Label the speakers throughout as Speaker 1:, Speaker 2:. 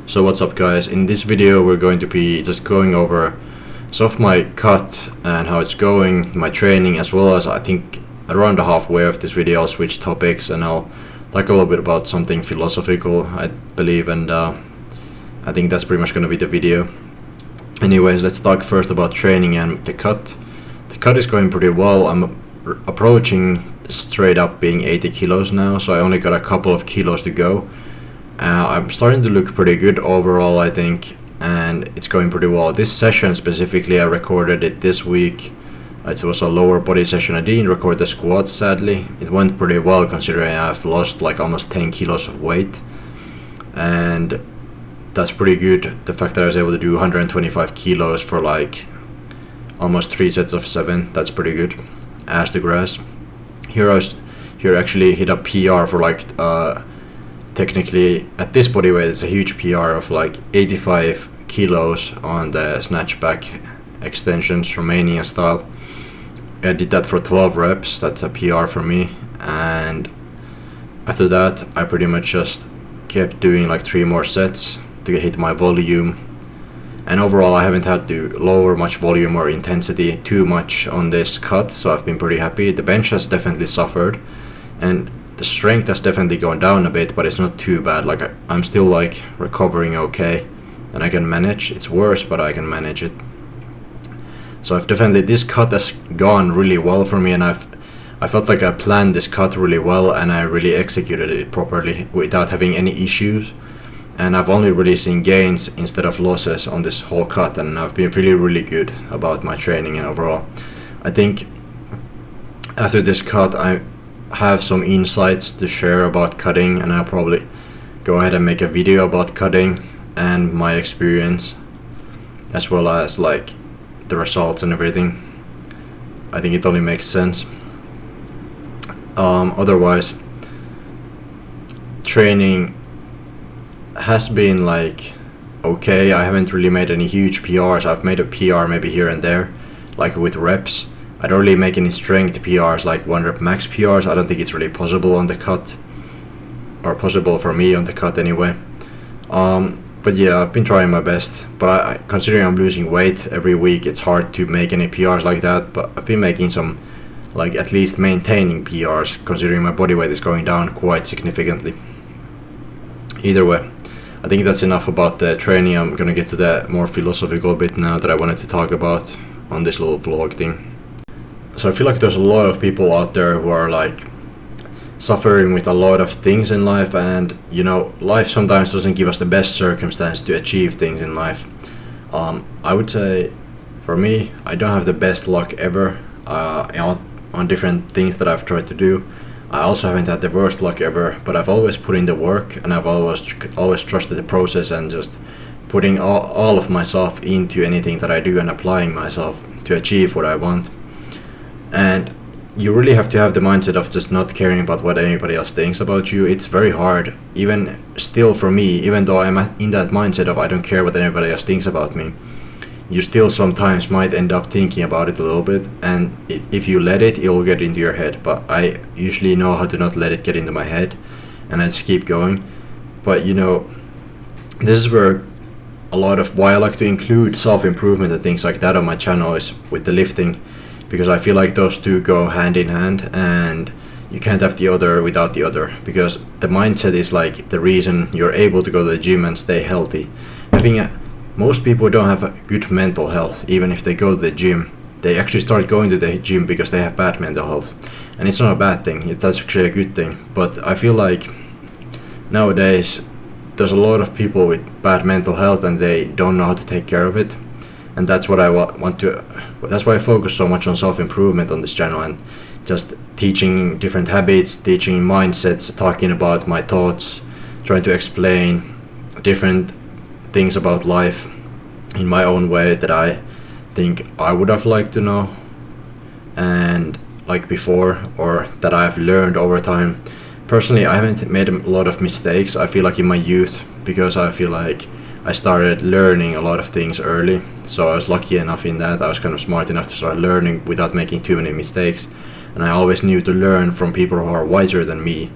Speaker 1: So what's up guys, in this video we're going to be just going over some of my cut and how it's going, my training, as well as I think around the halfway of this video I'll switch topics and I'll talk a little bit about something philosophical I believe, and I think that's pretty much going to be the video. Anyways, let's talk first about training and the cut. The cut is going pretty well. I'm approaching straight up being 80 kilos now, so I only got a couple of kilos to go. I'm starting to look pretty good overall, I think, and it's going pretty well. This session specifically, I recorded it this week. It was a lower body session. I didn't record the squats, sadly. It went pretty well considering I've lost like almost 10 kilos of weight, and that's pretty good. The fact that I was able to do 125 kilos for like almost 3 sets of 7, that's pretty good. Ass to grass. Here I actually hit a PR for like technically at this body weight it's a huge PR of like 85 kilos on the snatch back extensions, Romanian style. I did that for 12 reps, that's a PR for me, and after that I pretty much just kept doing like 3 more sets to hit my volume, and overall I haven't had to lower much volume or intensity too much on this cut, so I've been pretty happy. The bench has definitely suffered and the strength has definitely gone down a bit, but it's not too bad. Like I'm still like recovering okay and I can manage. It's worse, but I can manage it. So I've definitely, this cut has gone really well for me, and I felt like I planned this cut really well and I really executed it properly without having any issues. And I've only really seen gains instead of losses on this whole cut, and I've been feeling really good about my training and overall. I think after this cut I have some insights to share about cutting, and I'll probably go ahead and make a video about cutting and my experience, as well as like the results and everything. I think it only makes sense. Otherwise, training has been like okay. I haven't really made any huge PRs. I've made a PR maybe here and there, like with reps. I don't really make any strength PRs like 1 rep max PRs. I don't think it's really possible on the cut, or possible for me on the cut anyway. But yeah, I've been trying my best, but considering I'm losing weight every week, it's hard to make any PRs like that. But I've been making some, like at least maintaining PRs, considering my body weight is going down quite significantly. Either way, I think that's enough about the training. I'm gonna get to the more philosophical bit now that I wanted to talk about on this little vlog thing. So I feel like there's a lot of people out there who are like suffering with a lot of things in life, and you know, life sometimes doesn't give us the best circumstance to achieve things in life. I would say for me, I don't have the best luck ever on different things that I've tried to do. I also haven't had the worst luck ever, but I've always put in the work, and I've always trusted the process and just putting all of myself into anything that I do and applying myself to achieve what I want. And you really have to have the mindset of just not caring about what anybody else thinks about you. It's very hard, even still for me, even though I'm in that mindset of I don't care what anybody else thinks about me, you still sometimes might end up thinking about it a little bit, and if you let it, it'll get into your head. But I usually know how to not let it get into my head, and I just keep going. But you know, this is where a lot of why I like to include self-improvement and things like that on my channel is with the lifting, because I feel like those two go hand in hand, and you can't have the other without the other, because the mindset is like the reason you're able to go to the gym and stay healthy. Most people don't have a good mental health. Even if they go to the gym, they actually start going to the gym because they have bad mental health, and it's not a bad thing, that's actually a good thing. But I feel like nowadays there's a lot of people with bad mental health and they don't know how to take care of it, and that's what I want to. That's why I focus so much on self-improvement on this channel, and just teaching different habits, teaching mindsets, talking about my thoughts, trying to explain different things about life in my own way that I think I would have liked to know, and like before, or that I've learned over time. Personally, I haven't made a lot of mistakes, I feel like, in my youth, because I feel like I started learning a lot of things early, so I was lucky enough in that. I was kind of smart enough to start learning without making too many mistakes, and I always knew to learn from people who are wiser than me,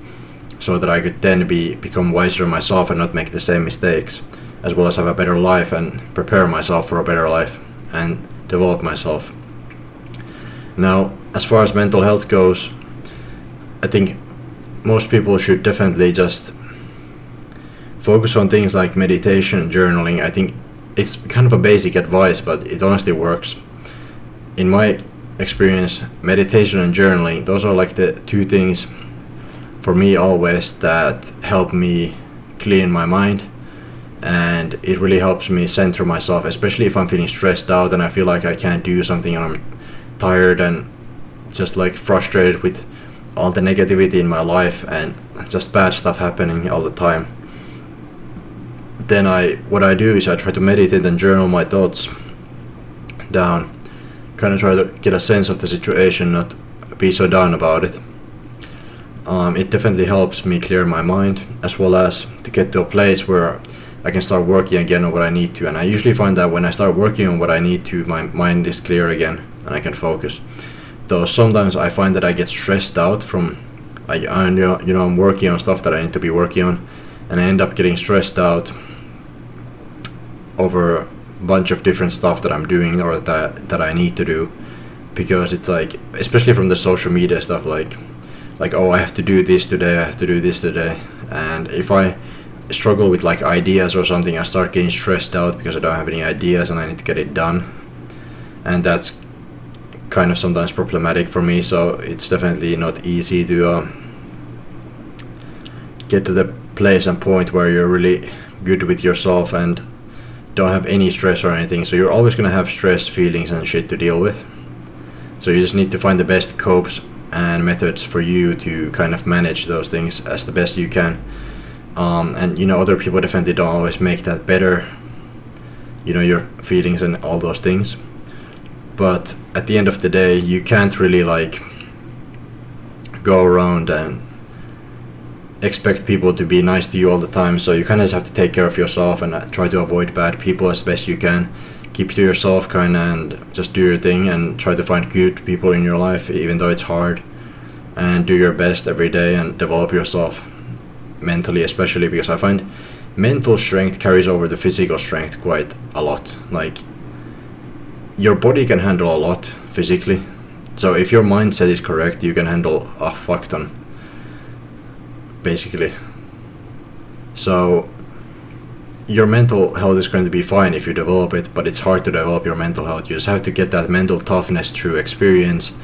Speaker 1: so that I could then become wiser myself and not make the same mistakes. as well as have a better life and prepare myself for a better life and develop myself. Now, as far as mental health goes, I think most people should definitely just focus on things like meditation and journaling. I think it's kind of a basic advice, but it honestly works. In my experience, meditation and journaling, those are like the two things for me always that help me clean my mind, and it really helps me center myself, especially if I'm feeling stressed out and I feel like I can't do something and I'm tired and just like frustrated with all the negativity in my life and just bad stuff happening all the time. Then what I do is I try to meditate and journal my thoughts down, kind of try to get a sense of the situation, not be so down about it. It definitely helps me clear my mind, as well as to get to a place where I can start working again on what I need to. And I usually find that when I start working on what I need to, my mind is clear again and I can focus. Though sometimes I find that I get stressed out from, I'm working on stuff that I need to be working on, and I end up getting stressed out over a bunch of different stuff that I'm doing or that I need to do, because it's like, especially from the social media stuff, like oh, I have to do this today, I have to do this today. And if I struggle with like ideas or something, I start getting stressed out because I don't have any ideas and I need to get it done, and that's kind of sometimes problematic for me. So it's definitely not easy to get to the place and point where you're really good with yourself and don't have any stress or anything. So you're always going to have stress feelings and shit to deal with, so you just need to find the best copes and methods for you to kind of manage those things as the best you can. And other people definitely don't always make that better, your feelings and all those things. But at the end of the day, you can't really like go around and expect people to be nice to you all the time. So you kind of just have to take care of yourself and try to avoid bad people as best you can. Keep to yourself kind of and just do your thing and try to find good people in your life, even though it's hard. And do your best every day and develop yourself mentally, especially because I find mental strength carries over the physical strength quite a lot. Like, your body can handle a lot physically, so if your mindset is correct, you can handle a fuck ton, basically. So your mental health is going to be fine if you develop it, but it's hard to develop your mental health. You just have to get that mental toughness through experience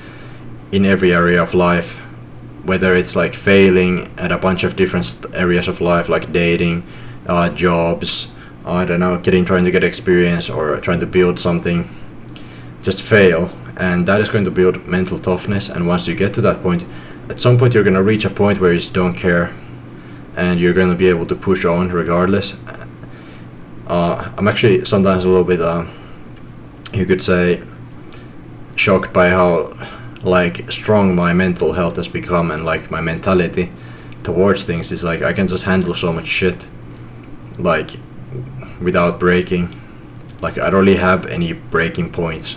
Speaker 1: in every area of life, whether it's like failing at a bunch of different areas of life, like dating, jobs, trying to get experience or trying to build something. Just fail, and that is going to build mental toughness. And once you get to that point, at some point you're going to reach a point where you just don't care and you're going to be able to push on regardless. I'm actually sometimes a little bit you could say shocked by how like strong my mental health has become, and like my mentality towards things is like I can just handle so much shit like without breaking. Like, I don't really have any breaking points.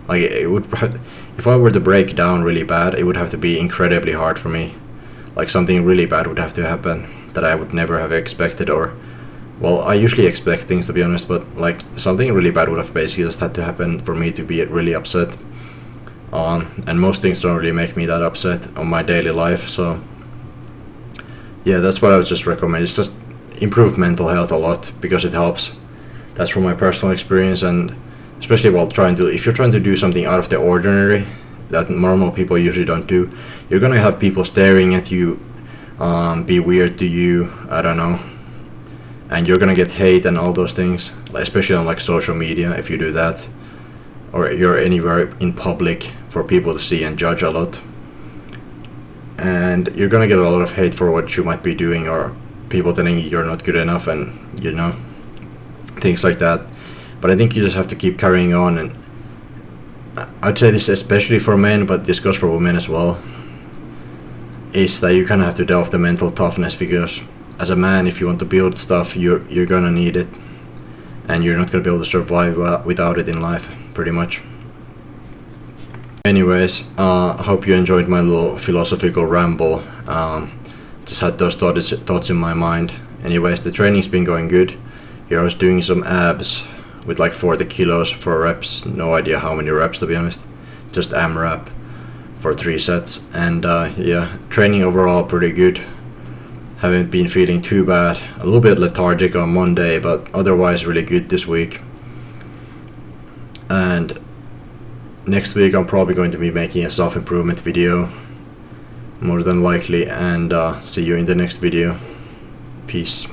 Speaker 1: Like, if I were to break down really bad, it would have to be incredibly hard for me. Like, something really bad would have to happen that I would never have expected, or, well, I usually expect things, to be honest, but like something really bad would have basically just had to happen for me to be really upset. And most things don't really make me that upset on my daily life. So yeah, that's what I would just recommend. It's just improve mental health a lot, because it helps. That's from my personal experience, and especially while if you're trying to do something out of the ordinary that normal people usually don't do, you're gonna have people staring at you, be weird to you, I don't know, and you're gonna get hate and all those things, especially on like social media. If you do that, or you're anywhere in public for people to see and judge a lot, and you're gonna get a lot of hate for what you might be doing, or people telling you you're not good enough, and things like that. But I think you just have to keep carrying on, and I'd say this especially for men, but this goes for women as well, is that you kind of have to develop the mental toughness, because as a man, if you want to build stuff, you're gonna need it, and you're not gonna be able to survive without it in life, pretty much. Anyways, I hope you enjoyed my little philosophical ramble. Just had those thoughts in my mind. Anyways, the training's been going good. Here I was doing some abs with like 40 kilos for reps. No idea how many reps, to be honest. Just AMRAP for 3 sets. And yeah, training overall pretty good. Haven't been feeling too bad. A little bit lethargic on Monday, but otherwise really good this week. And next week I'm probably going to be making a self-improvement video, more than likely, and see you in the next video. Peace.